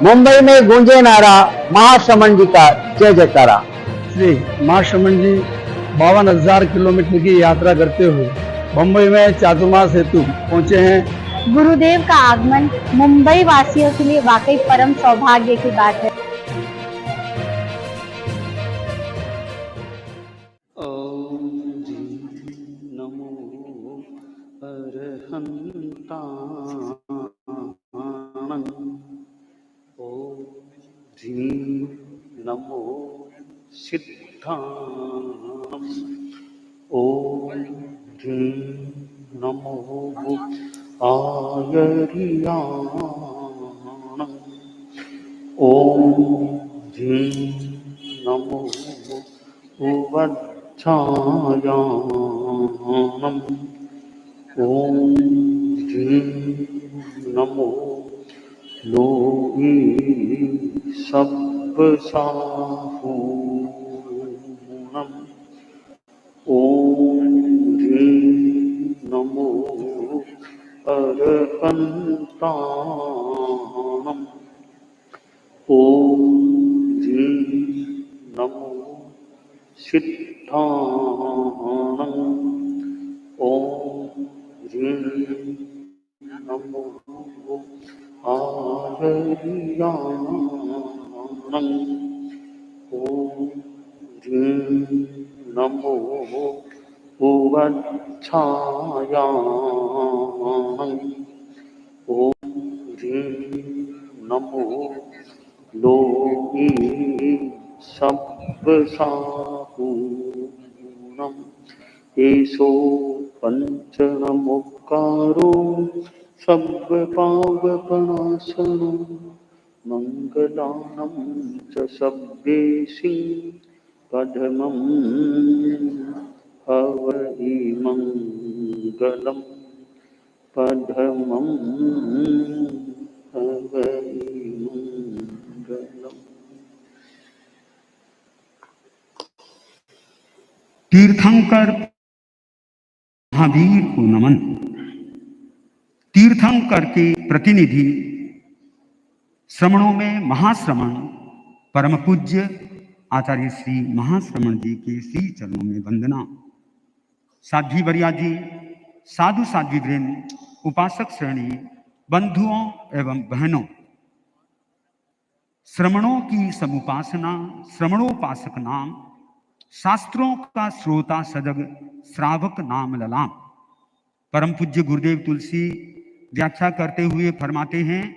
मुंबई में गूंजे नारा महाश्रमण जी का जय जयकारा। श्री महाश्रमण जी 52,000 किलोमीटर की यात्रा करते हुए मुंबई में चातुर्मास हेतु पहुंचे हैं। गुरुदेव का आगमन मुंबई वासियों के लिए वाकई परम सौभाग्य की बात है। ओम नमो अरहंताणं। ओम नमो सिद्धाणं। ओम नमो आयर्याणं। ओम नमो उवच्छायानम्। ओम नमो लोई सब्बसाहूनम्। ओम नमो अरहंताणम्। ओम नमो सिद्धाणं। ओम नमो आयर्याणं। ओम नमो उवच्छायानम्। ओम नमो लोई सब्बसाहूनम्। एषो पञ्चनमुक्कारो सब्बपावपनाशनो मङ्गलानं च सब्बेशि पदमं हवै मङ्गलम्। पदमं हवै मङ्गलम्। तीर्थंकर महावीर को नमन। तीर्थंकर के प्रतिनिधि श्रमणों में महाश्रमण परम पूज्य आचार्य श्री महाश्रमण जी के श्री चरणों में वंदना। साध्वी वरिया जी, साधु साध्वी वृंद, उपासक श्रेणी, बंधुओं एवं बहनों, श्रमणों की समुपासना, श्रमणोपासक नाम, शास्त्रों का श्रोता सजग, श्रावक नाम ललाम। परम पूज्य गुरुदेव तुलसी व्याख्या करते हुए फरमाते हैं,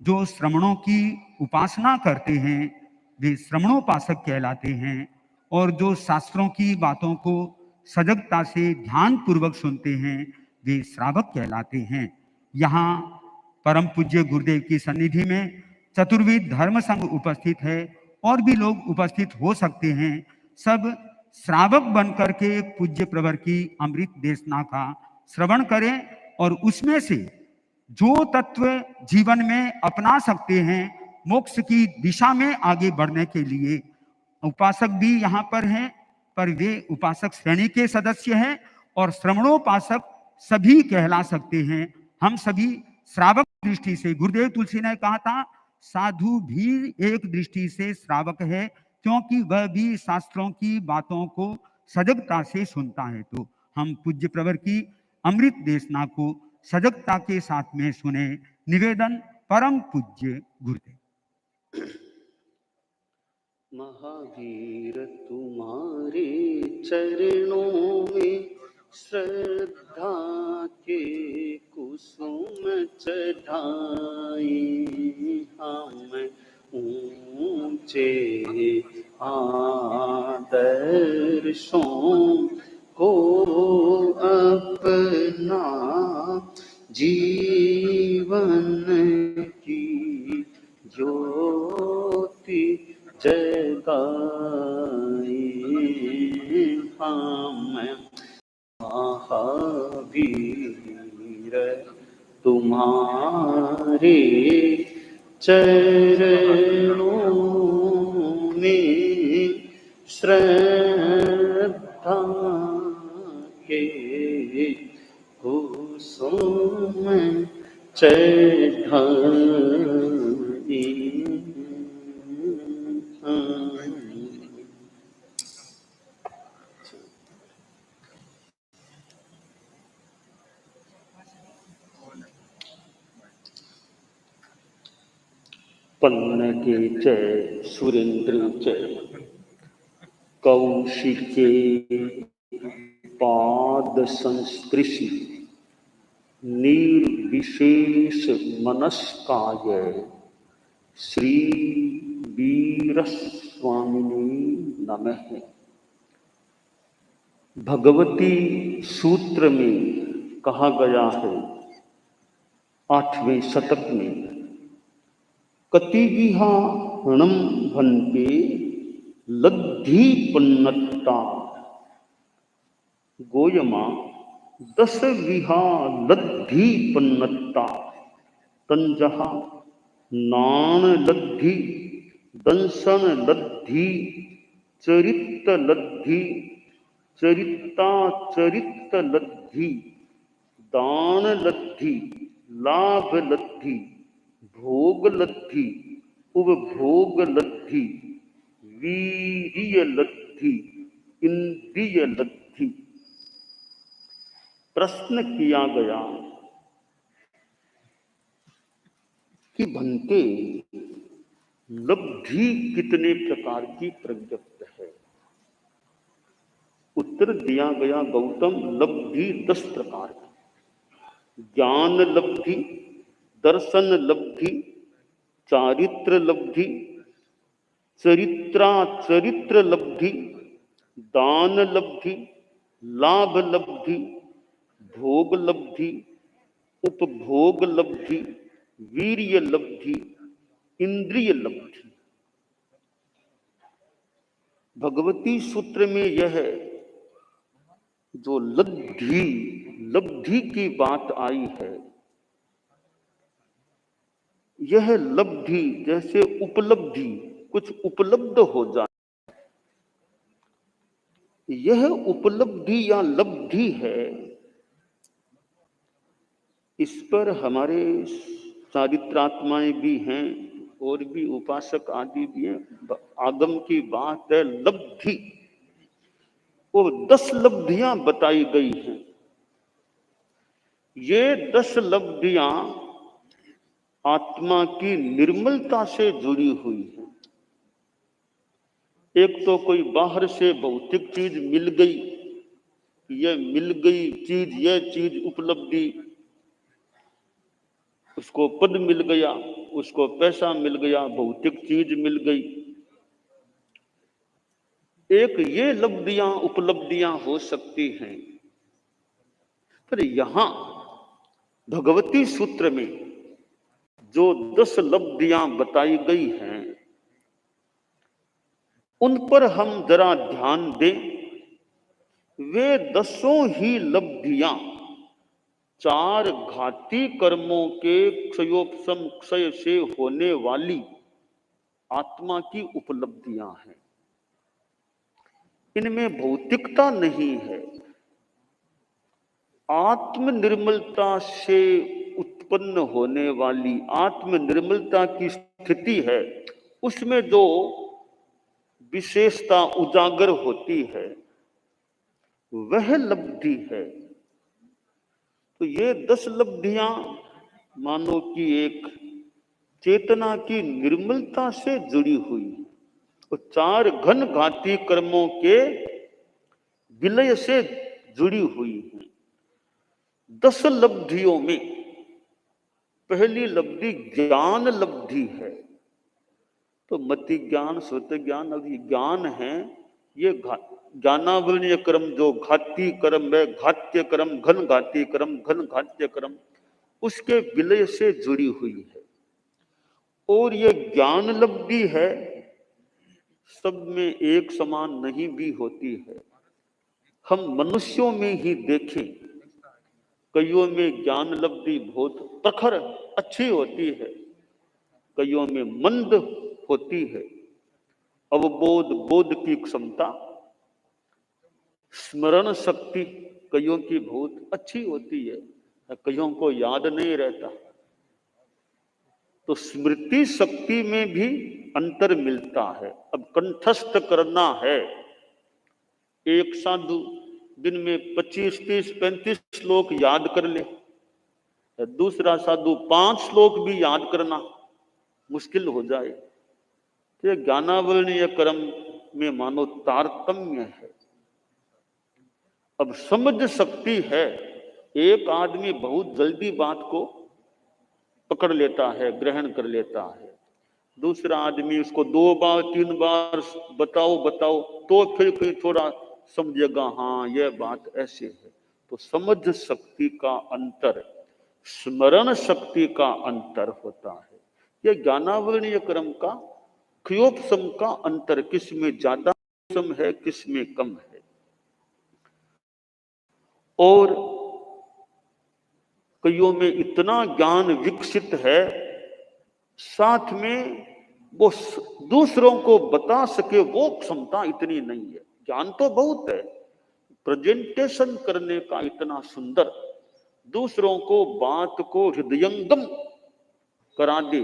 जो श्रमणों की उपासना करते हैं वे श्रमणोपासक कहलाते हैं, और जो शास्त्रों की बातों को सजगता से ध्यान पूर्वक सुनते हैं वे श्रावक कहलाते हैं। यहाँ परम पूज्य गुरुदेव की सन्निधि में चतुर्विध धर्म संघ उपस्थित है और भी लोग उपस्थित हो सकते हैं। सब श्रावक बनकर के पूज्य प्रवर की अमृत देशना का श्रवण करें और उसमें से जो तत्व जीवन में अपना सकते हैं मोक्ष की दिशा में आगे बढ़ने के लिए। उपासक भी यहाँ पर हैं, पर वे उपासक श्रेणी के सदस्य हैं और श्रवणोपासक सभी कहला सकते हैं। हम सभी श्रावक दृष्टि से, गुरुदेव तुलसी ने कहा था साधु भी एक दृष्टि से श्रावक है, क्योंकि वह भी शास्त्रों की बातों को सजगता से सुनता है। तो हम पूज्य प्रवर की अमृत देशना को सजगता के साथ में सुने। निवेदन परम पूज्य गुरुदेव। महावीर तुम्हारे चरणों में श्रद्धा के कुसुम चढ़ाए। हम ऊंचे आदर्शों को अपना जीवन की ज्योति जगाए। हम महावीर तुम्हारे चरणों में श्रद्धा के कुसुम चढ़ाए। पन्नगे च सुरेन्द्रे च कौशिके पाद संस्पृशि निर्विशेष मनस्काय श्री वीर स्वामिने नमः। भगवती सूत्र में कहा गया है 8वें शतक में, कतिविहा हणम भन्ते लब्धि पन्नत्ता गोयमा 10 विहा लब्धि पन्नत्ता तंजहा नान लब्धि दंसन लब्धि चरित लब्धि चरिता चरित लब्धि दान लब्धि लाभ लब्धि भोग लब्धि उपभोग लब्धि वीर्य लब्धि इंद्रिय लब्धि। प्रश्न किया गया कि भंते लब्धि कितने प्रकार की प्रयुक्त है। उत्तर दिया गया गौतम, लब्धि 10 प्रकार की। ज्ञान लब्धि, दर्शन लब्धि, चारित्र लब्धि, चरित्र लब्धि, दान लब्धि, लाभ लब्धि, भोग लब्धि, उपभोग लब्धि, वीर्य लब्धि, इंद्रिय लब्धि। भगवती सूत्र में यह जो लब्धि की बात आई है, यह लब्धि जैसे उपलब्धि, कुछ उपलब्ध हो जाए, यह उपलब्धि या लब्धि है। इस पर हमारे चारित्रात्माएं भी हैं और भी उपासक आदि भी हैं। आगम की बात है लब्धि, वो 10 लब्धियां बताई गई हैं। ये 10 लब्धियां आत्मा की निर्मलता से जुड़ी हुई है। एक तो कोई बाहर से भौतिक चीज मिल गई, यह मिल गई चीज, यह चीज उपलब्धि, उसको पद मिल गया, उसको पैसा मिल गया, भौतिक चीज मिल गई। एक ये लब्धियां उपलब्धियां हो सकती हैं। पर यहां भगवती सूत्र में जो 10 लब्धियां बताई गई हैं, उन पर हम जरा ध्यान दें। वे 10 ही लब्धियां 4 घाती कर्मों के क्षयोपशम क्षय से होने वाली आत्मा की उपलब्धियां हैं। इनमें भौतिकता नहीं है। आत्म निर्मलता से उत्पन्न होने वाली आत्म निर्मलता की स्थिति है, उसमें जो विशेषता उजागर होती है वह लब्धि है। तो ये 10 लब्धियां मानो कि एक चेतना की निर्मलता से जुड़ी हुई है और 4 घन घाती कर्मों के विलय से जुड़ी हुई है। 10 लब्धियों में पहली लब्धि ज्ञान लब्धि है। तो मति ज्ञान, श्रुत ज्ञान, अभी ज्ञान है। ये ज्ञानावरणीय कर्म जो घाती कर्म है, घात्य कर्म, घन घाती कर्म, घन घात्य कर्म, उसके विलय से जुड़ी हुई है। और ये ज्ञान लब्धि है, सब में एक समान नहीं भी होती है। हम मनुष्यों में ही देखें, कईयों में ज्ञान लब्धि बहुत प्रखर अच्छी होती है, कईयों में मंद होती है। अवबोध, बोध की क्षमता, स्मरण शक्ति कईयों की बहुत अच्छी होती है, कईयों को याद नहीं रहता। तो स्मृति शक्ति में भी अंतर मिलता है। अब कंठस्थ करना है, एक साधु दिन में 25, 30, 35 श्लोक याद कर ले, दूसरा साधु 5 श्लोक भी याद करना, मुश्किल हो जाए। तो ये ज्ञानावरणीय कर्म में मानो तारतम्य है। अब समझ शक्ति है, एक आदमी बहुत जल्दी बात को पकड़ लेता है, ग्रहण कर लेता है, दूसरा आदमी उसको 2 बार 3 बार बताओ तो फिर कोई थोड़ा समझेगा, हाँ यह बात ऐसे है। तो समझ शक्ति का अंतर, स्मरण शक्ति का अंतर होता है। यह ज्ञानावरणीय कर्म का क्रियोपशम का अंतर, किसमें ज्यादा सम है, किसमें कम है। और कईयों में इतना ज्ञान विकसित है, साथ में वो दूसरों को बता सके वो क्षमता इतनी नहीं है। ज्ञान तो बहुत है, प्रेजेंटेशन करने का इतना सुंदर, दूसरों को बात को हृदयंगम करा दे,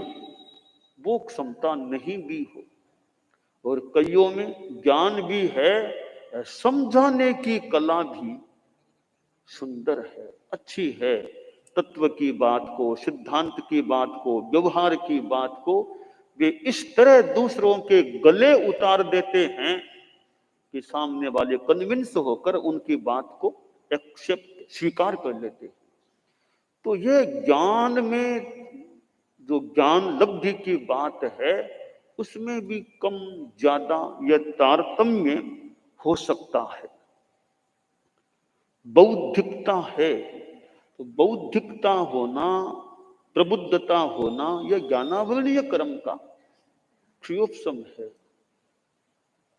वो क्षमता नहीं भी हो। और कईयों में ज्ञान भी है, समझाने की कला भी सुंदर है, अच्छी है। तत्व की बात को, सिद्धांत की बात को, व्यवहार की बात को वे इस तरह दूसरों के गले उतार देते हैं कि सामने वाले कन्विंस होकर उनकी बात को एक्सेप्ट, स्वीकार कर लेते हैं। तो ये ज्ञान में जो ज्ञान लब्धि की बात है, उसमें भी कम ज्यादा यह तारतम्य हो सकता है। बौद्धिकता है, तो बौद्धिकता होना, प्रबुद्धता होना, यह ज्ञानावरणीय कर्म का क्रियोपशम है।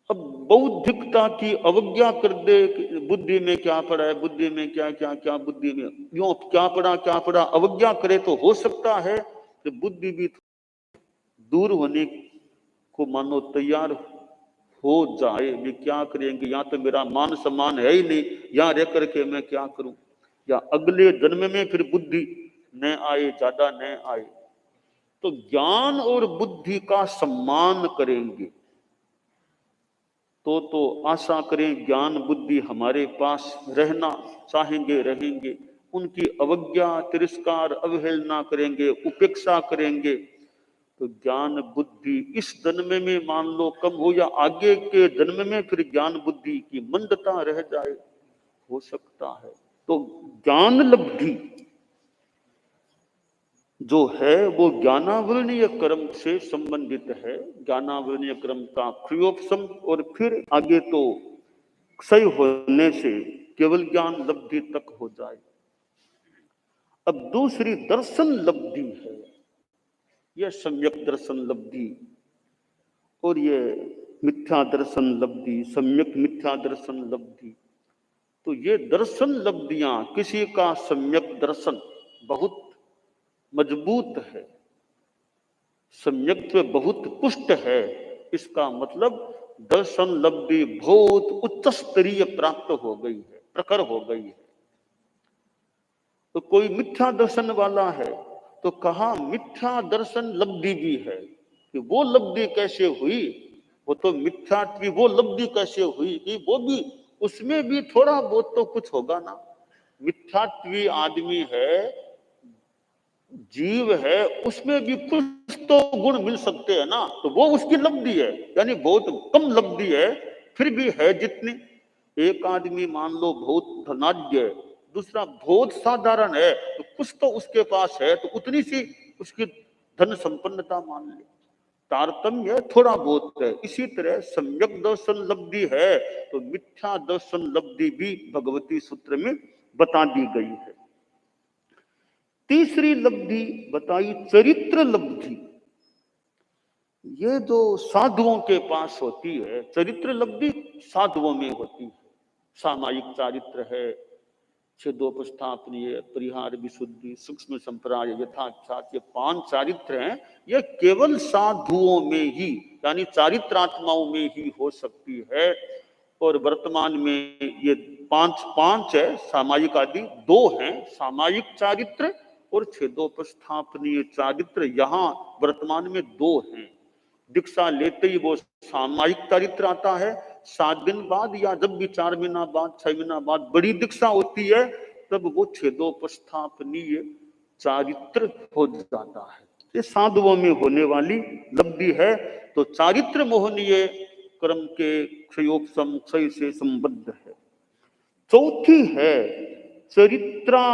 अब बौद्धिकता की अवज्ञा कर दे, बुद्धि में क्या पड़ा है, बुद्धि में क्या क्या क्या, बुद्धि में यूं क्या पड़ा, अवज्ञा करे तो हो सकता है कि बुद्धि भी दूर होने को मानो तैयार हो जाए। वे क्या करेंगे, या तो मेरा मान सम्मान है ही नहीं, यहाँ रह करके मैं क्या करूं, या अगले जन्म में फिर बुद्धि न आए, ज्यादा न आए। तो ज्ञान और बुद्धि का सम्मान करेंगे तो आशा करें ज्ञान बुद्धि हमारे पास रहना चाहेंगे, रहेंगे। उनकी अवज्ञा, तिरस्कार, अवहेलना करेंगे, उपेक्षा करेंगे, तो ज्ञान बुद्धि इस जन्म में मान लो कम हो, या आगे के जन्म में फिर ज्ञान बुद्धि की मंदता रह जाए, हो सकता है। तो ज्ञान लब्धि जो है वो ज्ञानावरणीय कर्म से संबंधित है। ज्ञानावरणीय कर्म का क्रियोपशम, और फिर आगे तो क्षय होने से केवल ज्ञान लब्धि तक हो जाए। अब दूसरी दर्शन लब्धि है, यह सम्यक दर्शन लब्धि, और ये मिथ्या दर्शन लब्धि, सम्यक मिथ्या दर्शन लब्धि। तो ये दर्शन लब्धियां, किसी का सम्यक दर्शन बहुत मजबूत है, सम्यक्त्व बहुत पुष्ट है, इसका मतलब दर्शन लब्धि बहुत उच्च स्तरीय प्राप्त हो गई है, प्रखर हो गई है। तो कोई मिथ्या दर्शन वाला है तो कहा मिथ्या दर्शन लब्धि भी है, कि वो लब्धि कैसे हुई, वो तो मिथ्या की वो लब्धि कैसे हुई, कि वो भी उसमें भी थोड़ा बहुत तो कुछ होगा ना। मिथ्यात्वी आदमी है, जीव है, उसमें भी कुछ तो गुण मिल सकते हैं ना, तो वो उसकी लब्धि है। यानी बहुत कम लब्धि है, फिर भी है जितनी। एक आदमी मान लो बहुत धनाढ्य है, दूसरा बहुत साधारण है, तो कुछ तो उसके पास है, तो उतनी सी उसकी धन संपन्नता मान ले, तारतम्य थोड़ा बहुत है। इसी तरह सम्यक दर्शन लब्धि है, तो मिथ्या दर्शन लब्धि भी भगवती सूत्र में बता दी गई है। तीसरी लब्धि बताई चरित्र लब्धि। ये जो साधुओं के पास होती है, चरित्र लब्धि साधुओं में होती है। सामायिक चारित्र है, छेदोपस्थापनीय, परिहार, विशुद्धि, सूक्ष्म संप्राय, यथाख्यात, ये 5 चारित्र हैं। ये केवल साधुओं में ही, यानी चारित्रात्माओं में ही हो सकती है। और वर्तमान में ये 5 है, सामायिक आदि 2 हैं, सामायिक चारित्र और छेदोपस्थापनीय चारित्र, यहाँ वर्तमान में 2 हैं। दीक्षा लेते ही वो सामायिक चारित्र आता है, 7 दिन बाद या जब भी 4 महीना बाद, 6 महीना बाद बड़ी दीक्षा होती है, तब वो छेदोपस्थापनीय चारित्र हो जाता है। ये साधुओं में होने वाली लब्धि है। तो चारित्र मोहनीय कर्म के क्षय से संबद्ध है। चौथी है चरित्रा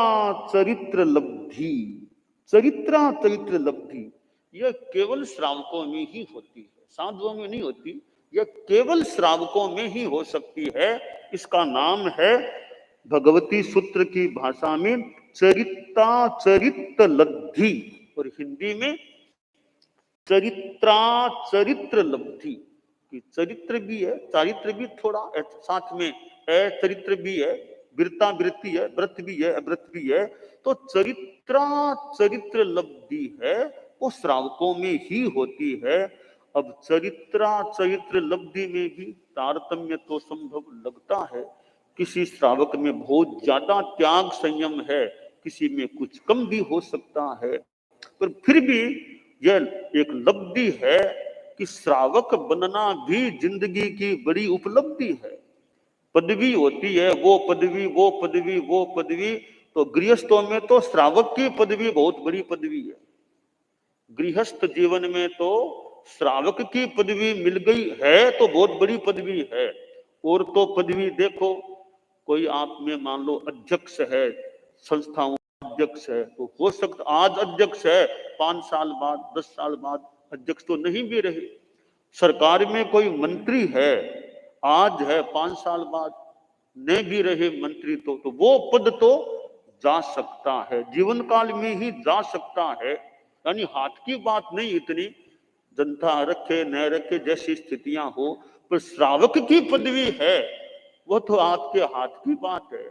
चरित्र लब्धि। चरित्रा चरित्र लब्धि यह केवल श्रावकों में ही होती है, साधुओं में नहीं होती। यह केवल श्रावकों में ही हो सकती है। इसका नाम है भगवती सूत्र की भाषा में चरित्रा चरित्र लब्धि, और हिंदी में चरित्रा चरित्र लब्धि। कि चरित्र भी है, चारित्र भी थोड़ा साथ में है, चरित्र भी है, वीरता वृत्ति है, व्रत भी है, अव्रत भी है। तो चरित्रा चरित्र लब्धि है वो श्रावकों में ही होती है। अब चरित्रा चरित्र लब्धि में भी तारतम्य तो संभव लगता है। किसी श्रावक में बहुत ज्यादा त्याग संयम है, किसी में कुछ कम भी हो सकता है, पर फिर भी यह एक लब्धि है कि श्रावक बनना भी जिंदगी की बड़ी उपलब्धि है। पदवी होती है, वो पदवी वो पदवी वो पदवी। तो गृहस्थों में तो श्रावक की पदवी बहुत बड़ी पदवी है। गृहस्थ जीवन में तो श्रावक की पदवी मिल गई है तो बहुत बड़ी पदवी है। और तो पदवी देखो, कोई आप में मान लो अध्यक्ष है, संस्थाओं अध्यक्ष है, तो हो सकता आज अध्यक्ष है, 5 साल बाद 10 साल बाद अध्यक्ष तो नहीं भी रहे। सरकार में कोई मंत्री है, आज है, 5 साल बाद नहीं भी रहे मंत्री, तो वो पद तो जा सकता है, जीवन काल में ही जा सकता है। यानी हाथ की बात नहीं, इतनी जनता रखे न रखे जैसी स्थितियां हो, पर श्रावक की पदवी है वो तो आपके हाथ की बात है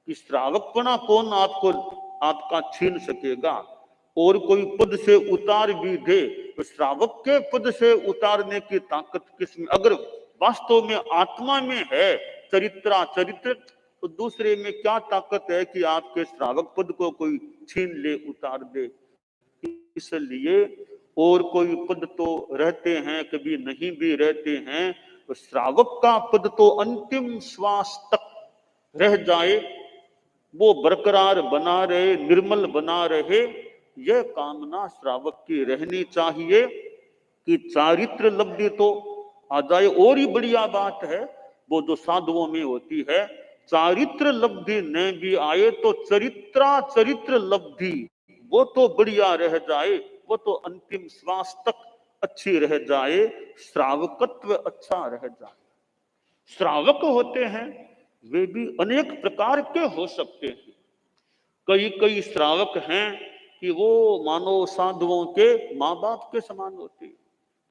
कि श्रावकपना कौन आपका छीन सकेगा। और कोई पद से उतार भी दे तो श्रावक के पद से उतारने की ताकत किसमें, अगर वास्तव में आत्मा में है चरित्रा चरित्र, तो दूसरे में क्या ताकत है कि आपके श्रावक पद को कोई छीन ले उतार दे। इसलिए और कोई पद तो रहते हैं, कभी नहीं भी रहते हैं, तो श्रावक का पद तो अंतिम श्वास तक रह जाए, वो बरकरार बना रहे, निर्मल बना रहे, यह कामना श्रावक की रहनी चाहिए कि चारित्र लब्धि तो आ जाए। और ही बढ़िया बात है वो जो साधुओं में होती है, चारित्र लब्धि न भी आए तो चरित्रा चरित्र लब्धि वो तो बढ़िया रह जाए, वो तो अंतिम श्वास तक अच्छी रह जाए, श्रावकत्व अच्छा रह जाए। श्रावक होते हैं वे भी अनेक प्रकार के हो सकते हैं। कई श्रावक हैं कि वो मानो साधुओं के माँ बाप के समान होते हैं,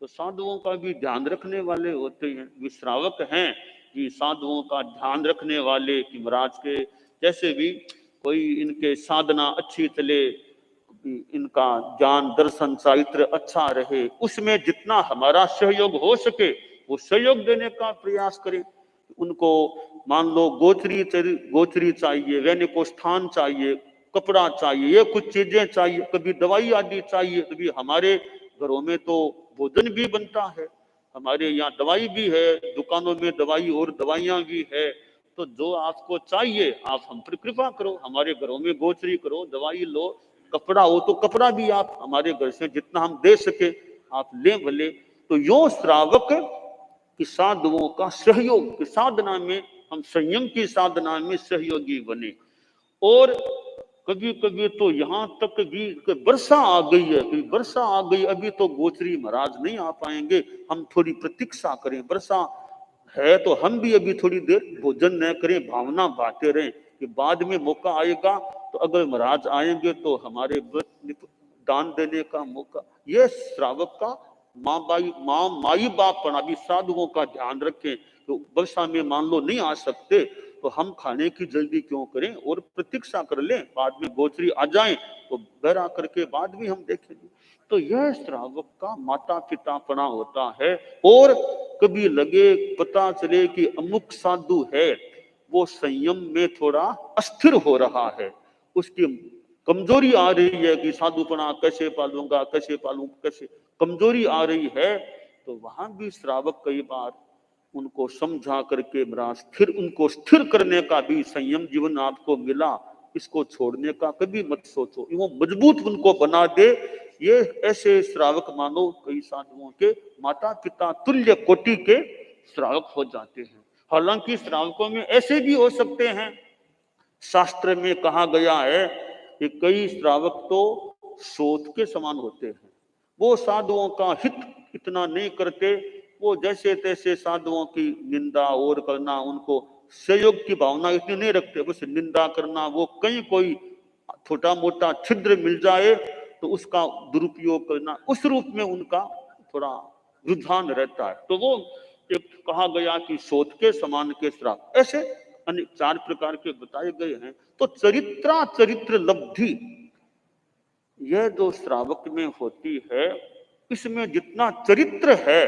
तो साधुओं का भी ध्यान रखने वाले होते हैं। वे श्रावक हैं कि साधुओं का ध्यान रखने वाले, कि महाराज के जैसे भी कोई इनके साधना अच्छी चले, इनका ज्ञान दर्शन चारित्र अच्छा रहे, उसमें जितना हमारा सहयोग हो सके वो सहयोग देने का प्रयास करें। उनको मान लो गोचरी चाहिए, रहने को स्थान चाहिए, कपड़ा चाहिए, ये कुछ चीजें चाहिए, कभी दवाई आदि चाहिए। कभी हमारे घरों में तो भोजन भी बनता है, हमारे यहाँ दवाई भी है, दुकानों में दवाई और दवाइयाँ भी है। तो जो आपको चाहिए आप हम पर कृपा करो, हमारे घरों में गोचरी करो, दवाई लो, कपड़ा हो तो कपड़ा भी आप हमारे घर से जितना हम दे सके आप लें भले। तो यो श्रावक कि साधुओं का सहयोग की साधना में, हम संयम की साधना में सहयोगी बने। और कभी कभी तो यहाँ तक भी वर्षा आ गई है, वर्षा आ गई, अभी तो गोचरी महाराज नहीं आ पाएंगे, हम थोड़ी प्रतीक्षा करें, वर्षा है तो हम भी अभी थोड़ी देर भोजन न करें, भावना बांटे रहें कि बाद में मौका आएगा तो अगर महाराज आएंगे तो हमारे दान देने का मौका। यह श्रावक का माई बाप पना भी साधुओं का ध्यान रखें। तो वर्षा में मान लो नहीं आ सकते तो हम खाने की जल्दी क्यों करें और प्रतीक्षा कर लें, बाद में गोचरी आ जाए तो बहरा करके बाद में हम देखेंगे। तो यह श्रावक का माता पितापना होता है। और कभी लगे पता चले कि अमुक साधु है वो संयम में थोड़ा अस्थिर हो रहा है, उसकी कमजोरी आ रही है कि साधुपना कैसे पालूंगा, कैसे कमजोरी आ रही है, तो वहां भी श्रावक कई बार उनको समझा करके फिर उनको स्थिर करने का भी संयम जीवन आपको मिला, इसको छोड़ने का कभी मत सोचो, वो मजबूत उनको बना दे ये ऐसे श्रावक मानो कई साधुओं के माता पिता तुल्य कोटि के श्रावक हो जाते हैं। हालांकि श्रावकों में ऐसे भी हो सकते हैं, शास्त्र में कहा गया है कि कई श्रावक तो सोत के समान होते हैं, वो साधुओं का हित इतना नहीं करते, वो जैसे तैसे साधुओं की निंदा और करना, उनको सहयोग की भावना इतनी नहीं रखते, बस निंदा करना, वो कहीं कोई छोटा मोटा छिद्र मिल जाए तो उसका दुरुपयोग करना, उस रूप में उनका थोड़ा रुझान रहता है। तो वो एक कहा गया कि सोत के समान के श्राप, ऐसे अन्य 4 प्रकार के बताए गए हैं। तो चरित्र लब्धि यह जो श्रावक में होती है, इसमें जितना चरित्र है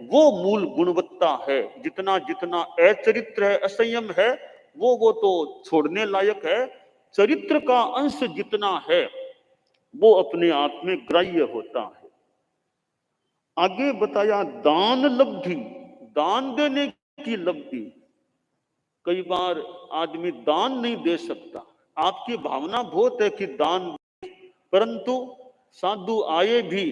वो मूल गुणवत्ता है, जितना जितना अचरित्र है, असंयम है, वो तो छोड़ने लायक है। चरित्र का अंश जितना है वो अपने आप में ग्राह्य होता है। आगे बताया दान लब्धि, दान देने की लब्धि। कई बार आदमी दान नहीं दे सकता, आपकी भावना बहुत है कि दान, परंतु साधु आए भी,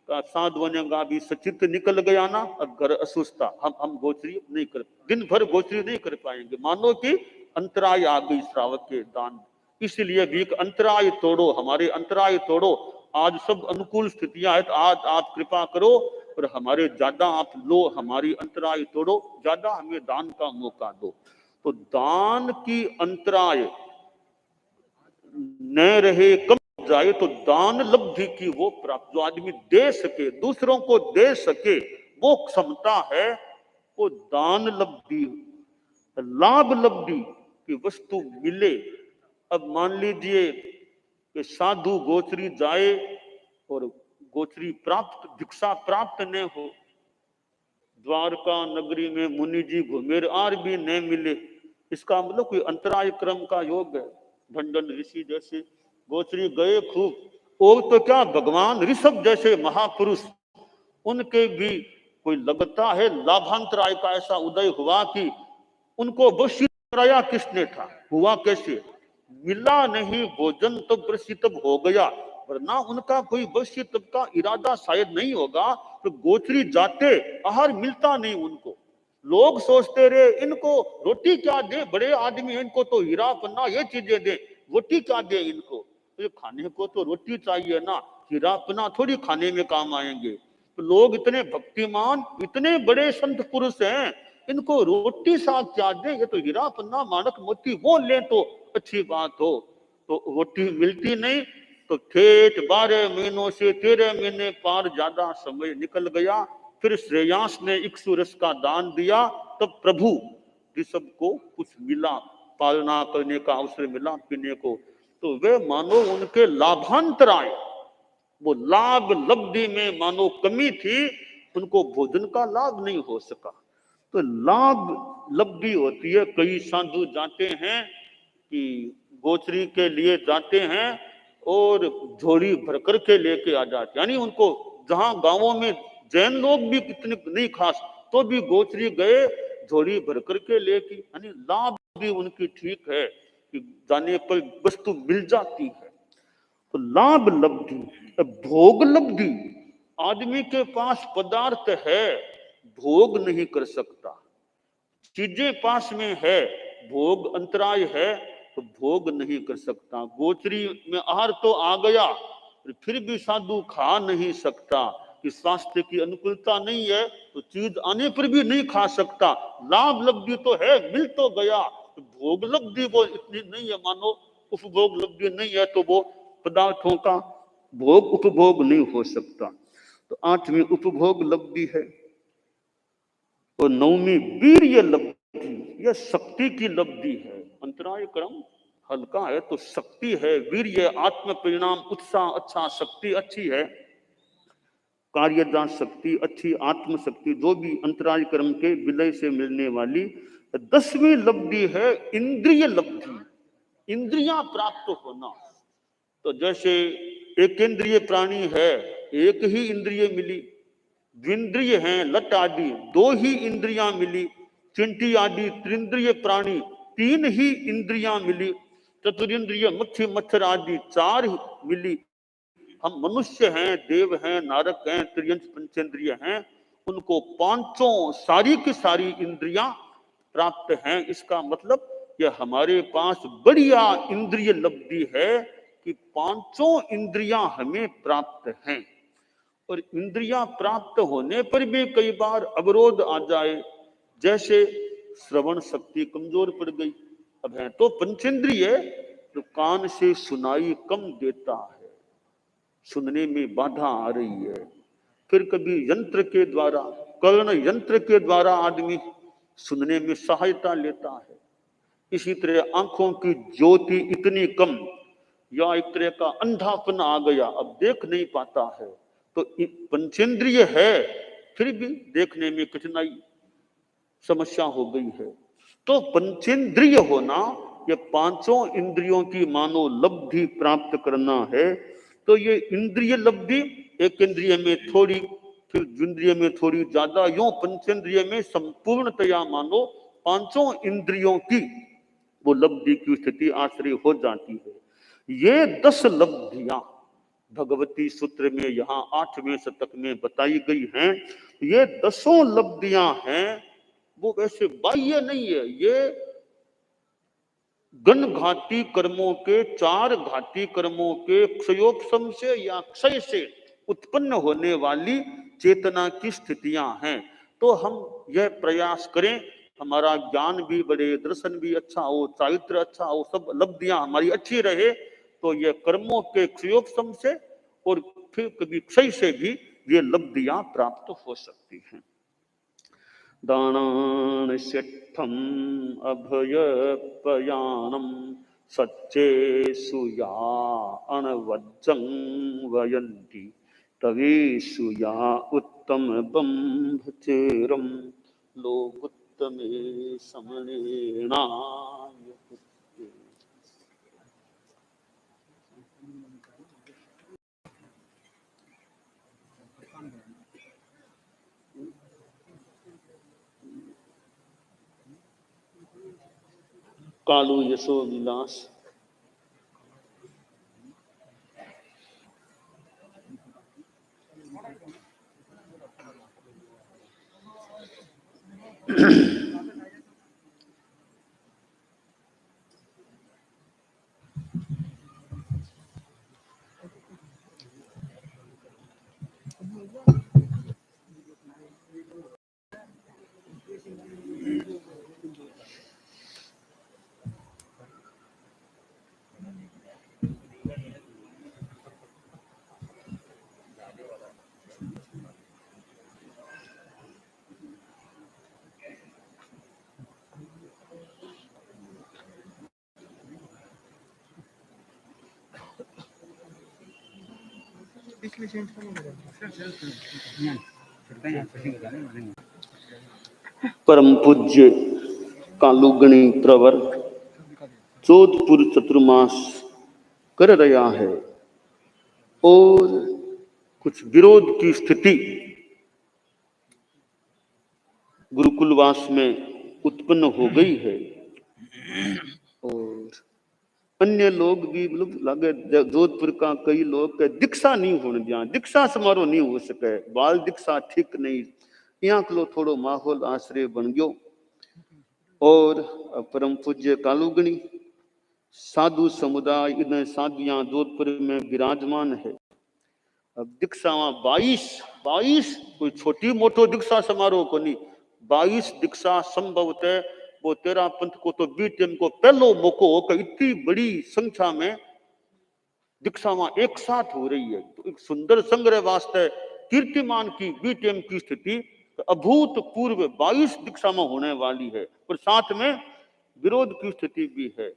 साधुओं का भी सचित निकल गया ना, अब घर असुस्ता, हम गोचरी नहीं कर, दिन भर गोचरी नहीं कर पाएंगे, मानो कि अंतराय आ गई श्रावक के दान। इसलिए भी अंतराय तोड़ो, हमारे अंतराय तोड़ो। आज सब अनुकूल स्थितियां है, तो आज आप कृपा करो और हमारे ज्यादा आप लो, हमारी अंतराय तोड़ो, ज्यादा हमें दान का मौका दो। तो दान की अंतराय न रहे, कम जाए, तो दान लब्धि की वो प्राप्त, जो आदमी दे सके, दूसरों को दे सके, वो क्षमता है, वो दान लब्धि। लाभ लब्धि की वस्तु मिले। अब मान लीजिए कि साधु गोचरी जाए और गोचरी प्राप्त, भिक्षा प्राप्त न हो, द्वारका नगरी में मुनि जी घूमे आर भी न मिले, इसका मतलब कोई अंतराय क्रम का योग है। भंडन ऋषि जैसे गोचरी गए खूब, और तो क्या भगवान ऋषभ जैसे महापुरुष, उनके भी कोई लगता है लाभांतराय का ऐसा उदय हुआ कि उनको वशीत कराया किसने था, हुआ कैसे, मिला नहीं भोजन तो प्रसिद्ध हो गया, वरना उनका कोई वशीत का इरादा शायद नहीं होगा। तो गोचरी जाते आहार मिलता नहीं उनको, लोग सोचते रहे इनको रोटी क्या दे, बड़े आदमी इनको तो हीरा पन्ना ये चीजें दे, रोटी क्या दे इनको, तो खाने को तो रोटी चाहिए ना, हीरा पन्ना थोड़ी खाने में काम आएंगे। तो लोग इतने भक्तिमान, इतने बड़े संत पुरुष हैं, इनको रोटी साग क्या दे, ये तो हीरा पन्ना मानक मोती वो ले तो अच्छी बात हो। तो रोटी मिलती नहीं, तो ठेठ 12 महीनों से 13 महीने पार, ज्यादा समय निकल गया। फिर श्रेयांस ने इक्ष्वाकु रस का दान दिया, तब प्रभु ऋषभ को कुछ मिला, पालना करने का अवसर मिला, पीने को। तो वे मानो उनके लाभांतराय, वो लाभ लब्धि में मानो कमी थी, उनको भोजन का लाभ नहीं हो सका। तो लाभ लब्धि होती है। कई साधु जाते हैं कि गोचरी के लिए जाते हैं और झोली भर करके लेके आ जाते, यानी उनको जहां गांवों में जैन लोग भी कितने नहीं खास, तो भी गोचरी गए झोली भर करके लेके, यानी लाभ भी उनकी ठीक है कि जाने पर वस्तु मिल जाती है। तो लाभ लब्धि। भोग लब्धि, आदमी के पास पदार्थ है, भोग नहीं कर सकता, चीजें पास में है, भोग अंतराय है, तो भोग नहीं कर सकता। गोचरी में आहार तो आ गया, फिर भी साधु खा नहीं सकता कि स्वास्थ्य की अनुकूलता नहीं है, तो चीज आने पर भी नहीं खा सकता। लाभ लब्धि तो है, मिल तो गया, तो भोग लब्धि वो इतनी नहीं है, मानो उपभोग लब्धि नहीं है, तो वो पदार्थों का भोग उपभोग नहीं हो सकता। तो 8वीं उपभोग लब्धि है। और 9वीं वीर्य लब्धि, यह शक्ति की लब्धि है। अंतराय क्रम हल्का है तो शक्ति है, वीर्य आत्म परिणाम, उत्साह अच्छा, शक्ति अच्छी है, कार्यदा शक्ति अच्छी, आत्म शक्ति, जो भी अंतराय क्रम के विलय से मिलने वाली। 10वीं लब्धि है इंद्रिय लब्धि, इंद्रियां प्राप्त होना। तो जैसे एक इंद्रिय प्राणी है, एक ही इंद्रिय मिली, द्विंद्रिय हैं लट आदि 2 ही इंद्रियां मिली, चिंटी आदि त्रिंद्रिय प्राणी 3 ही इंद्रियां मिली, चतुरिंद्रिय मच्छी मच्छर आदि 4 मिली, हम मनुष्य हैं, देव हैं, नारक हैं, त्रियंश पंचेंद्रिय हैं, उनको पांचों सारी की सारी इंद्रियां प्राप्त हैं। इसका मतलब ये हमारे पास बढ़िया इंद्रिय लब्धि है कि पांचों इंद्रियां हमें प्राप्त हैं। और इंद्रियां प्राप्त होने पर भी कई बार अवरोध आ जाए, जैसे श्रवण शक्ति कमजोर पड़ गई। अब है तो पंचेंद्रिय, तो कान से सुनाई कम देता है, सुनने में बाधा आ रही है। फिर कभी यंत्र के द्वारा, कर्ण यंत्र के द्वारा आदमी सुनने में सहायता लेता है। इसी तरह आंखों की ज्योति इतनी कम, या एक तरह का अंधापन आ गया, अब देख नहीं पाता है। तो पंचेंद्रिय है, फिर भी देखने में कठिनाई, समस्या हो गई है। तो पंचेंद्रिय होना, ये पांचों इंद्रियों की मानो लब्धि प्राप्त करना है। तो ये इंद्रिय लब्धि, एक इंद्रिय में थोड़ी, फिर इंद्रिय में थोड़ी ज्यादा, यूं पंचेंद्रिय में संपूर्णतया मानो पांचों इंद्रियों की वो लब्धि की स्थिति आश्रय हो जाती है। ये 10 लब्धियां भगवती सूत्र में यहाँ 8वें शतक में बताई गई हैं। ये 10 लब्धियां हैं, वो वैसे बाह्य नहीं है, ये गण घाती कर्मों के, 4 घाती कर्मों के क्षयोपशम से या क्षय से उत्पन्न होने वाली चेतना की स्थितियां हैं। तो हम यह प्रयास करें, हमारा ज्ञान भी बढ़े, दर्शन भी अच्छा हो, चारित्र अच्छा हो, सब लब्धियां हमारी अच्छी रहे, तो यह कर्मों के क्षयोपशम से और फिर कभी क्षय से भी ये लब्धियां प्राप्त हो सकती हैं। दानान शिष्ठम अभयपयानम सच्चेषु या अनवज्जं वयन्ति तवेषु या उत्तम बंभचेरम लोकोत्तमे समनेनाय। कालू यशो विलास। परम पूज्य कालूगणी प्रवर जोधपुर चतुर्मास कर रहा है और कुछ विरोध की स्थिति गुरुकुलवास में उत्पन्न हो गई है। और अन्य लोग भी, मतलब लगे जोधपुर का कई लोग के दीक्षा नहीं होने दिया, दीक्षा समारोह नहीं हो सके, बाल दीक्षा ठीक नहीं, यहाँ को थोड़ो माहौल आश्रय बन गयो। और परम पूज्य कालूगणी साधु समुदाय, इन साधुयां जोधपुर में विराजमान है। अब दीक्षा 22 कोई छोटी मोटो दीक्षा समारोह को नहीं, 22 दीक्षा संभवतः वो 13 पंथ को तो बीटीएम को पहलो मौको हो कि इतनी बड़ी संख्या में दीक्षावां एक साथ हो रही है। तो एक सुंदर संग्रह वास्ते कीर्तिमान की बीटीएम की स्थिति अभूतपूर्व 22 दीक्षा में होने वाली है, और साथ में विरोध की स्थिति भी है।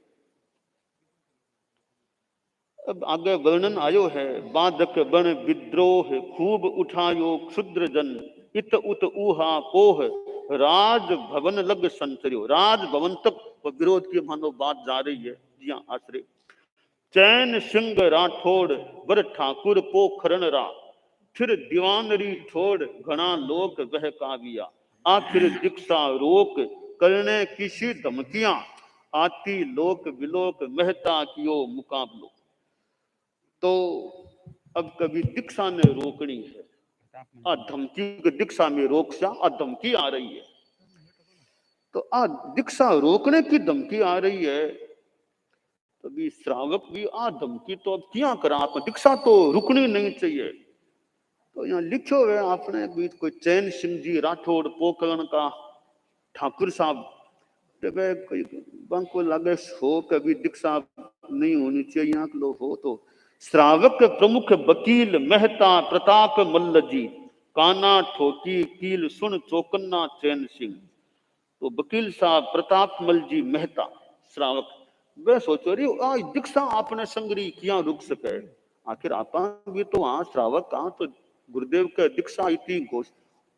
अब आगे वर्णन आयो है, बाधक बन विद्रोह खूब उठायो क्षुद्र जन, इत उत ऊहा पोह राज भवन लग संचरियो। राज भवन तक वो विरोध की मानो बात जा रही है। जी हाँ, आश्रय चैन सिंह राठौड़ बर ठाकुर पोखरन रा, फिर दीवानरी छोड़ घना लोक वह काविया, आखिर दीक्षा रोक करने किसी धमकियां, आती लोक विलोक महता कियो मुकाबलो। तो अब कभी दीक्षा ने रोकनी है, आ धमकी की दीक्षा में रोक सा आ धमकी आ रही है, तो आ दीक्षा रोकने की धमकी आ रही है, तो भी श्रावक भी आ धमकी तो अब क्या करा, आप दीक्षा तो रुकनी नहीं चाहिए। तो यहाँ लिखो है आपने भी कोई चैन सिंह जी राठौड़ पोकरण का ठाकुर साहब, कोई को लगे हो कभी दीक्षा नहीं होनी चाहिए, यहाँ के लोग हो तो श्रावक प्रमुख वकील मेहता प्रताप मल्ल जी, काना ठोकी कील सुन चौकन्ना चैन सिंह। तो वकील साहब प्रताप मल जी मेहता श्रावक, वे सोचो रही आज दीक्षा आपने संग्रही किया रुक सके, आखिर आप भी तो वहां श्रावक कहा तो गुरुदेव के दीक्षा इतनी घोष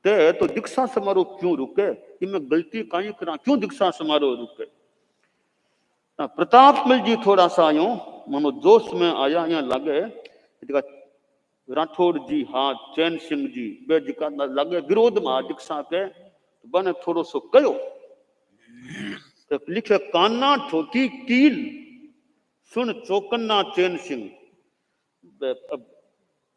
ते, तो दीक्षा समारोह क्यों रुके, कि मैं गलती कहीं करा, क्यों दीक्षा समारोह रुके। प्रताप मल जी थोड़ा सा यूं मानो जोश में आया, यहाँ लगे राठौड़ जी हाँ चैन सिंह जी बे जिका लगे विरोध में दीक्षा के, तो बने थोड़ो सो कयो, तो लिखे काना ठोकी कील सुन चौकन्ना चैन सिंह।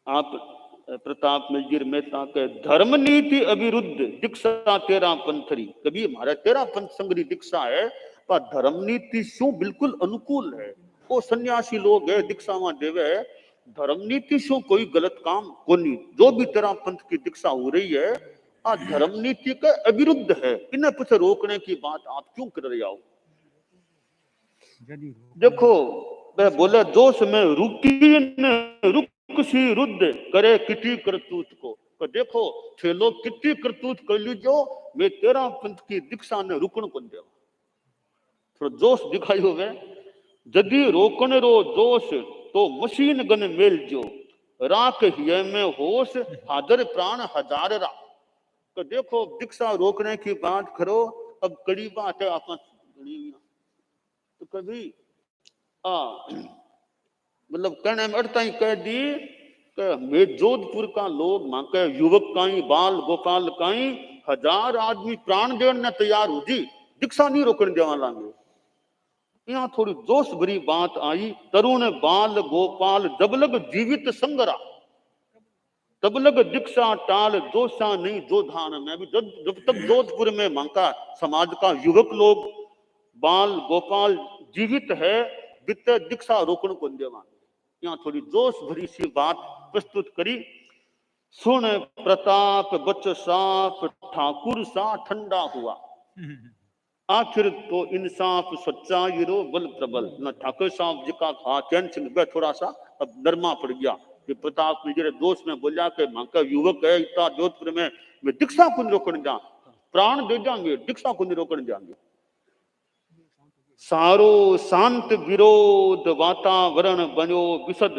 आप प्रताप मलजीर मेहता के धर्म नीति अविरुद्ध दीक्षा तेरा पंथरी, कभी हमारा तेरा पंथ संग्रही दीक्षा है पर धर्म नीति शू बिल्कुल अनुकूल है। वो सन्यासी लोग है दीक्षा में देवे, धर्म नीति शू कोई गलत काम को नहीं, जो भी तेरा पंथ की दीक्षा हो रही है आ धर्म नीति के अविरुद्ध है, इन्हें कुछ रोकने की बात आप क्यों कर रहे हो। देखो वह बोले जोश में रुकी न रुकसी रुद्ध करे किटी करतूत को, तो देखो छे लोग कितनी करतूत कर लीजो, मैं तेरा पंथ की दीक्षा ने रुकन को देवा, थोड़ा जोश दिखाई होवे, जदी रोकन रो जोश तो मशीन गन मेल जो, राख हिय में होश हादर प्राण हजार रा। तो देखो दीक्षा रोकने की बात करो, अब कड़ी बात है आप, तो कभी मतलब कहने में अड़ता ही कह दी कि मैं जोधपुर का लोग मां के युवक काई बाल गोपाल काई 1000 आदमी प्राण देने तैयार हो जी, दीक्षा नहीं रोकने देवा लांगे। यहाँ थोड़ी जोश भरी बात आई, तरुण बाल गोपाल जब लग जीवित संगरा तब लग दीक्षा टाल जोशा नहीं जो धान में। भी जब तक जोधपुर में मांका समाज का युवक लोग बाल गोपाल जीवित है, वित्त दीक्षा रोकन को देवा। यहाँ थोड़ी जोश भरी सी बात प्रस्तुत करी, सुन प्रताप बच साफ ठाकुर सा ठंडा हुआ, आखिर तो इंसाफ सच्चाई रो बल प्रबल। न ठाकुर साहब जी का हाँ चैन सिंह थोड़ा सा अब नरमा पड़ गया कि प्रताप मेरे दोस्त में बोलिया कि मां का युवक है इतना जोधपुर में, मैं दीक्षा को रोकने जा, प्राण दे जाएंगे दीक्षा को रोकने जाएंगे। सारो शांत विरोध वातावरण बनो विशद,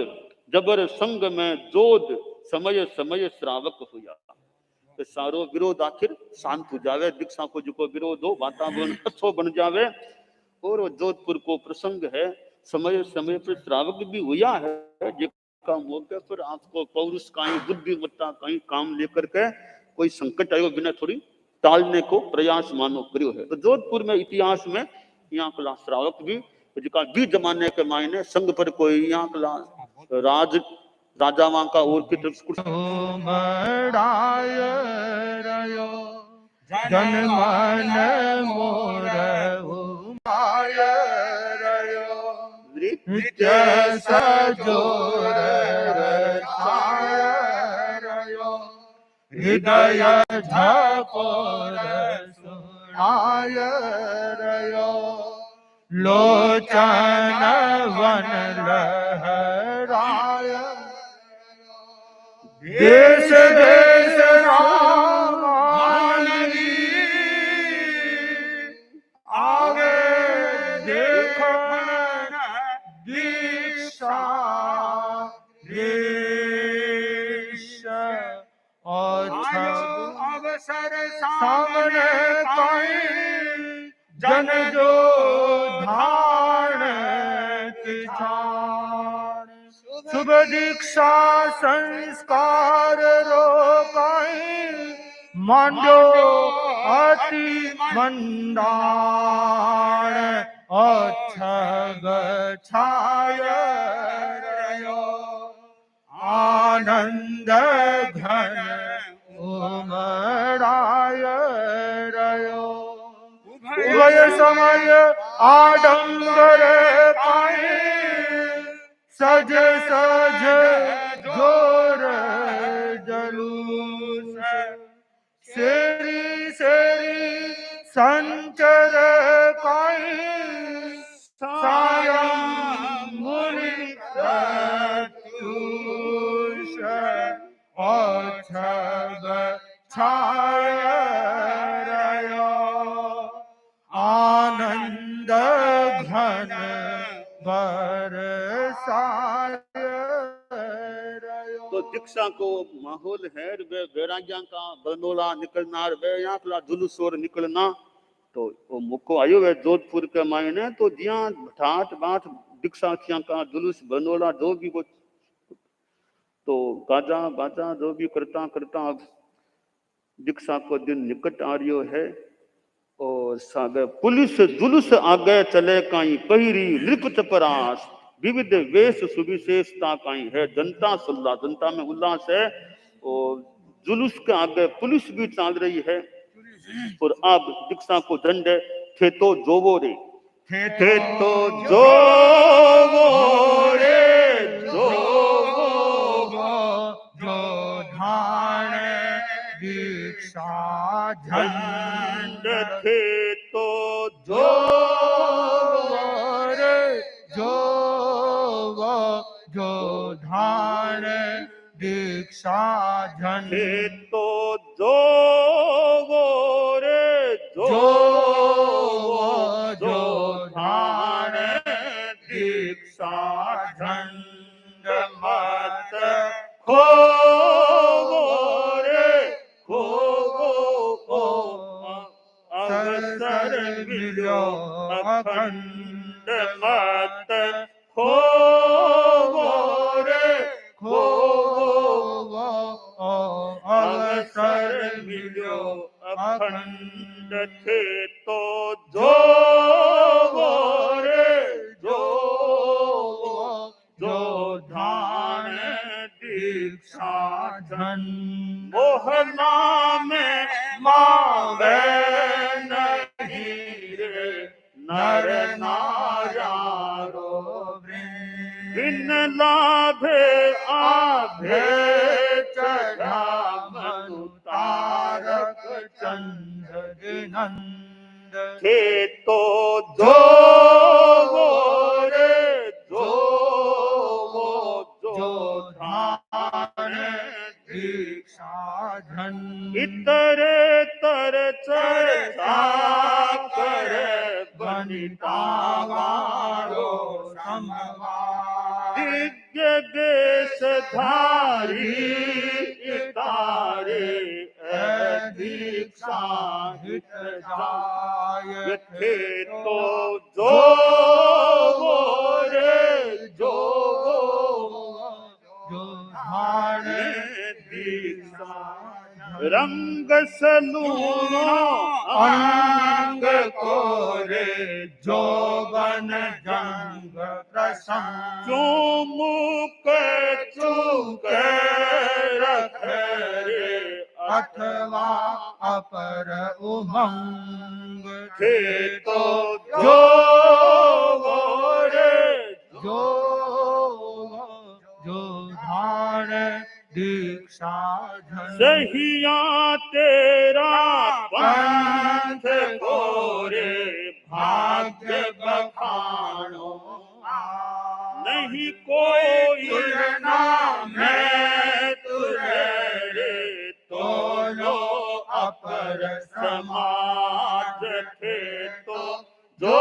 जबर संग में जोध समय समय श्रावक हुआ। तो सारो विरोध आखिर शांत हो जावे, दीक्षा को जो विरोध हो वातावरण अच्छो बन जावे। और जोधपुर को प्रसंग है, समय समय पर श्रावक भी हुआ है, जिसका मौके पर आपको पौरुष कहीं बुद्धिमत्ता कहीं काम लेकर के कोई संकट आयो बिना थोड़ी टालने को प्रयास मानो करियो है। तो जोधपुर में इतिहास में यहाँ कला श्रावक भी जिका भी जमाने के मायने संग पर कोई यहाँ कला राज राजा वहां का और की तरफ जन मन मोर नित्य सजोर हृदय झकोर सुनाय लोचन वन लहराय देश देश राम आगे देखन दीक्षा अवसर सामने कहीं जन जो धारण शुभ दीक्षा संस्कार रोकाई मांडो अति मंदाण अछग छाय आनंद घन उमराय रयो उभय समय आडंबर पाए सज सज जोर जलूस सेरी सेरी संचर काई सायं मुनि प्रत्युष औछब छाय रयो आनंद घन बरसाय रयो। तो दीक्षा को माहौल है वे वैराग्या का बनोला निकलना वे यहाँ का जुलूस और निकलना तो वो मौको आयो वे जोधपुर के मायने तो जिया ठाठ बाट दीक्षा थिया का जुलूस बनोला जो भी वो तो गाजा बाजा जो भी करता करता अब दीक्षा को दिन निकट आ रियो है और सागे पुलिस जुलूस आगे चले काई पहिरी लिपत परास विविध वेश सुविशेषता काई है जनता सुल्ला जनता में उल्लास है और जुलूस के आगे पुलिस भी चल रही है और अब दीक्षा को दंड थे तो जोवो रे थे तो जोवो रे जोवो जो धान दीक्षा झंड थे तो जो रे जो धान दीक्षा झंड थे तो जोवो रे जो धान दीक्षा झंड मत खोवो रे खोवो अवसर मिलो अखंड मत खोवो रे खोवो अवसर मिलो अखंड थे तो जोवो रे जो धान दीक्षा झंड मोहना में मावे नहीं रे नर नारारो बिन लाभे आभे चढ़ा मनु तारक चंद्र नंद थे तो जोवो रे जो धान दीक्षा झंड इतरे तर चर्चा करे बनिता वारो समवार दिव्य गेश धारी इतारे दीक्षा हित जाय थे तो जोवो रे जो धान दीक्षा रंग सलूनो अंग कोरे जोबन जंग प्रसंग चुमुक चुक रख रे अथवा अपर उमंग थे तो जोवो रे जो धान दीक्षा झंड सहिया तेरा पंथ गोरे भाग्य बखानो नहीं कोई नाम है तुझे रे तो लो अपर समाज थे तो जो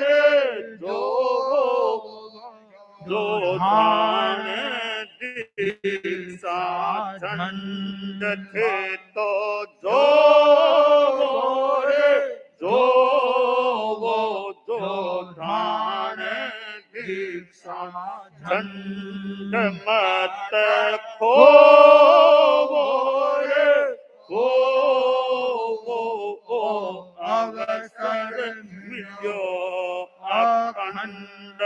रे जो धान दीक्षा झंड थे तो जो रे जो धान दीक्षा झंड मत खोवो रे खोवो अवसर मिलो अखंड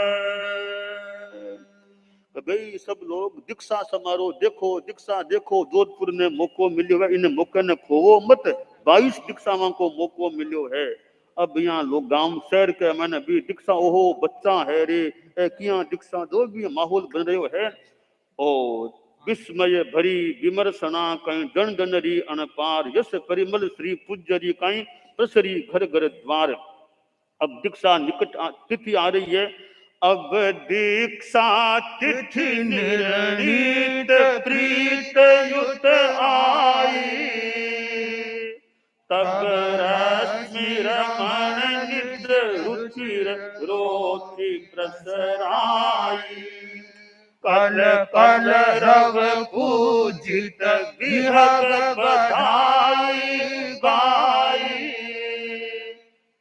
भाई सब लोग दीक्षा समारोह देखो, दीक्षा देखो। जोधपुर ने मौको मिलो है, इन मौके ने खोवो मत। 22 दीक्षावां को मौको मिलो है। अब यहाँ लोग गांव शहर के मैंने भी दीक्षा, ओहो बच्चा है रे, किया दीक्षा, जो भी माहौल बन रहे है। और विस्मय भरी विमर्शना कहीं जन जनरी अनपार, यश परिमल श्री पूजरी कहीं प्रसरी घर घर द्वार। अब दीक्षा निकट तिथि आ रही है। अब दीक्षा तिथि निर्णीत प्रीत युत आई, तब रश्मि रमण निद्र रुचिर रोचि प्रसराई। कल कल रव पूजित विहग बधाई गाई।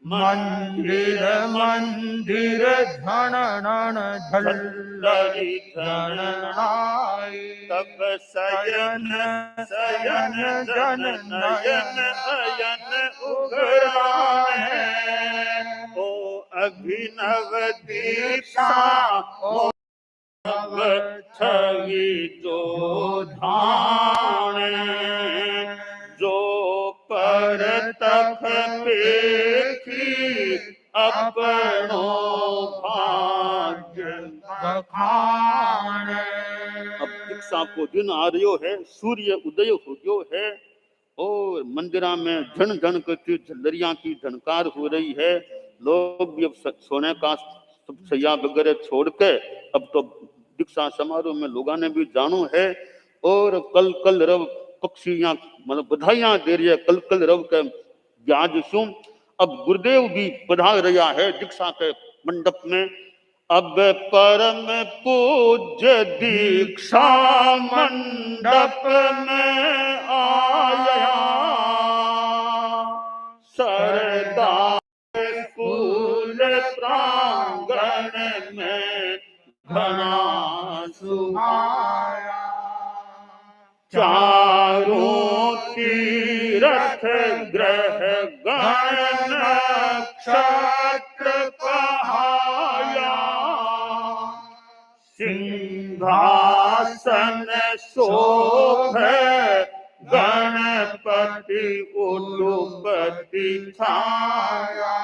मंदिर मंदिर झनन झल्लरी झननाई। तब सयन सयन जन नयन अयन उगराए। ओ अभिनव दीक्षा ओ छवि जो धाने, जो पर तख पेखी अपनो भाग्य बखाने। अब दीक्षा को दिन आ रही है, सूर्य उदय हो गयो है और मंदिरा में झन झन करती झलरिया की झनकार हो रही है। लोग भी अब सोने का सैया वगैरह छोड़ के अब तो दीक्षा समारोह में लोगों ने भी जानो है। और कल कल रव पक्षियां मतलब बधाइयां दे रही है, कल कल रव के ब्याज सुन। अब गुरुदेव भी बधा रहा है दीक्षा के मंडप में। अब परम पूज्य दीक्षा मंडप में आया, सरदार स्कूल प्रांगण में घना सुहाया। चारों तीरथ ग्रह गण नक्षत्र कहाया। सिंहासन शोभे गणपति उलुपति छाया।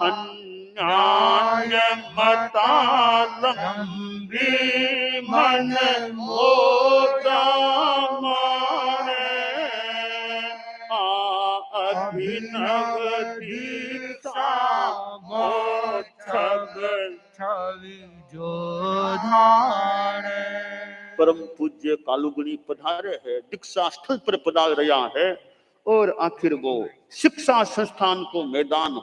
अन्याय मतालंबी मन मोदा माने। अभिनव दीक्षा छवि जो धारे। परम पूज्य कालुगुणी पधारे है, दीक्षा स्थल पर पधार रहा है। और आखिर वो शिक्षा संस्थान को मैदान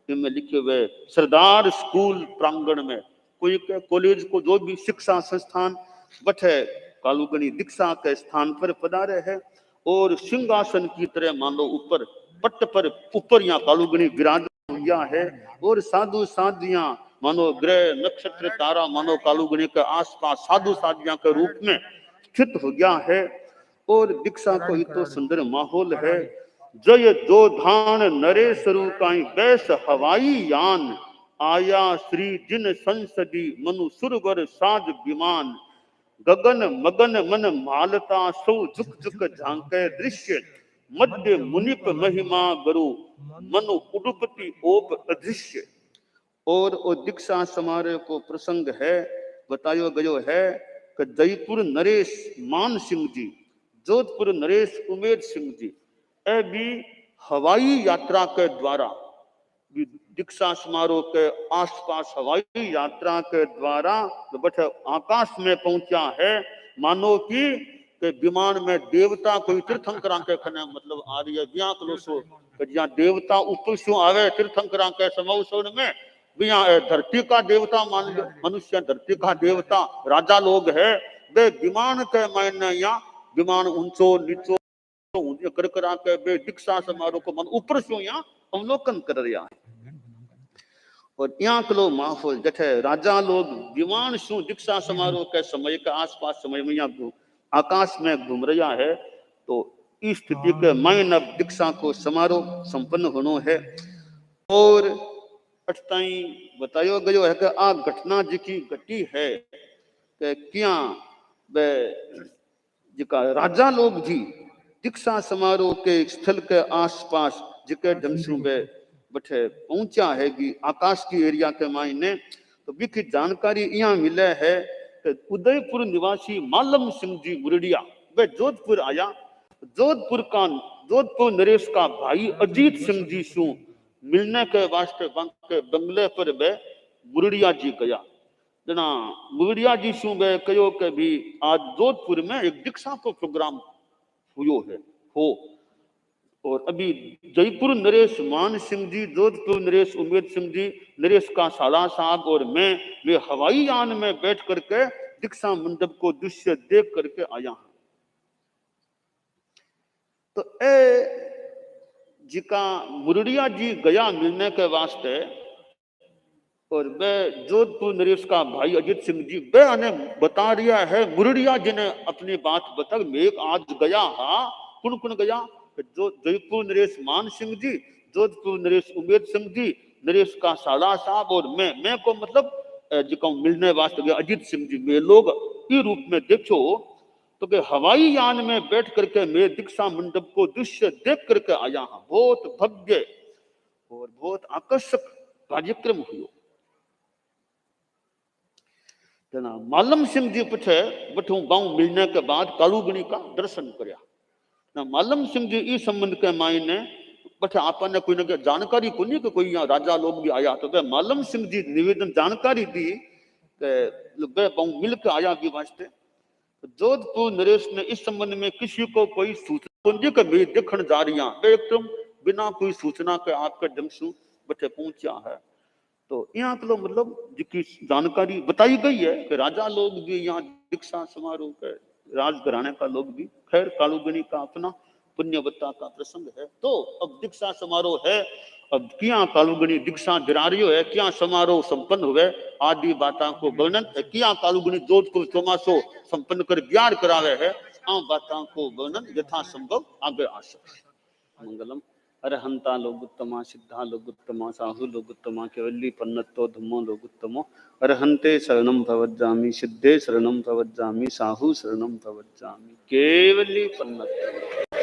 में लिखे हुए सरदार स्कूल प्रांगण में, कोई कॉलेज को जो भी शिक्षा संस्थान बठे कालुगुणी दीक्षा के स्थान पर पधारे है। और सिंहासन की तरह मानो ऊपर पट्ट पर ऊपर यहाँ कालुगुणी विराज हुआ है। और साधु साधियां मानो ग्रह नक्षत्र तारा मानो कालुगुणी के आसपास साधु साधियां के रूप में स्थित हो गया है। और दीक्षा को ही तो सुंदर माहौल है। जय जोधान नरेशरु काई बैस हवाई यान, आया श्री जिन संसदी मनु सुरवर साज विमान। गगन मगन मन मालता सो झुक झुक झांके दृश्य, मध्य मुनिप महिमा गुरु मनु उडुपति ओप अदृश्य। और दीक्षा समारोह को प्रसंग है बतायो गयो है कि जयपुर नरेश मान सिंह जी, जोधपुर नरेश उमेद सिंह जी ए भी हवाई यात्रा के द्वारा दीक्षा समारोह के आसपास हवाई यात्रा के द्वारा बैठे आकाश में पहुंचा है। मानो कि विमान में देवता कोई तीर्थंकरा के खने मतलब आ रही है बिया कलोसो जहाँ देवता ऊपर से आवे तीर्थंकरा के समोसन में बिया धरती का देवता मान लो, मनुष्य धरती का देवता राजा लोग है वे विमान के मायने यहाँ विमान ऊंचो नीचो कर करा के वे दीक्षा समारोह को मन ऊपर से यहाँ अवलोकन कर रहा है। और यहाँ के लोग माहौल जठे राजा लोग विमान शू दीक्षा समारोह के समय के आसपास समय में यहाँ आकाश में घूम रहा है। तो इस स्थिति के मायन अब दीक्षा को समारोह संपन्न होना है। और अटताई बतायो गयो है कि आ घटना जी की घटी है के किया वे जिका राजा लोग जी दीक्षा समारोह के स्थल के आसपास जिके ढंग वे बठे पहुंचा है कि आकाश की एरिया के मायने तो बिकी जानकारी यहाँ मिले है कि उदयपुर निवासी मालम सिंह जी मुरडिया वे जोधपुर आया। जोधपुर नरेश का भाई अजीत सिंह जी सु मिलने के वास्ते के बंगले पर वे मुरडिया जी गया। जना मुरडिया जी सु वे कहो के भी आज जोधपुर में एक दीक्षा को प्रोग्राम हुयो है हो। और अभी जयपुर नरेश मान सिंह जी, जोधपुर नरेश उमेद सिंह जी, नरेश का साला साहब और मैं वे हवाई यान में बैठ करके दीक्षा मंडप को दृश्य देख करके आया हूं। तो जिका मुरडिया जी गया मिलने के वास्ते और वे जोधपुर नरेश का भाई अजीत सिंह जी वे आने बता रिया है मुरडिया जी ने अपनी बात बता मैं आज गया हाँ कौन कौन गया जो जयपुर नरेश मान सिंह जी, जोधपुर नरेश उमेद सिंह जी, नरेश का साला साहब और मैं को मतलब जिका मिलने वास्ते गया अजीत सिंह जी वे लोग इस रूप में देखो तो कि हवाई यान में बैठ करके मैं दीक्षा मंडप को दृश्य देख करके आया हाँ। बहुत भव्य और बहुत आकर्षक कार्यक्रम हुआ। जना मालम सिंह जी पीछे बठू गांव मिलने के बाद कालूगणी का दर्शन करया। मालम सिंह जी इस संबंध के मायने बठे आपने कोई ना जानकारी को नहीं कि कोई यहाँ राजा लोग भी आया तो वे मालम सिंह जी निवेदन जानकारी दी वे मिल के आया भी वास्ते। जोधपुर नरेश ने इस संबंध में किसी को कोई सूचना कभी देखने जा रही वे एकदम बिना कोई सूचना के आपके ढंग से बठे पहुंचा है। तो यहाँ को मतलब जिसकी जानकारी बताई गई है कि राजा लोग भी यहाँ दीक्षा समारोह के राजघराने का लोग भी खैर कालूगनी का अपना पुण्यवत्ता का प्रसंग है। तो अब दीक्षा समारोह है। अब क्या कालूगनी दीक्षा दिरा रही है क्या समारोह संपन्न हुए आदि बातों को वर्णन क्या कालूगनी जोधपुर चौमासो संपन्न कर ग्यार करावे है आ बातों को वर्णन यथासंभव आगे आ सके। मंगलम अरहंता लोगुत्तमा सिद्धा लोगुत्तमा साहु लोगुत्तमा केवली पन्नतो धम्मो लोगुत्तमो अरहंते शरणं भवज्जामि सिद्धे शरणं भवज्जामि साहु शरणं भवज्जामि केवली पन्नतो।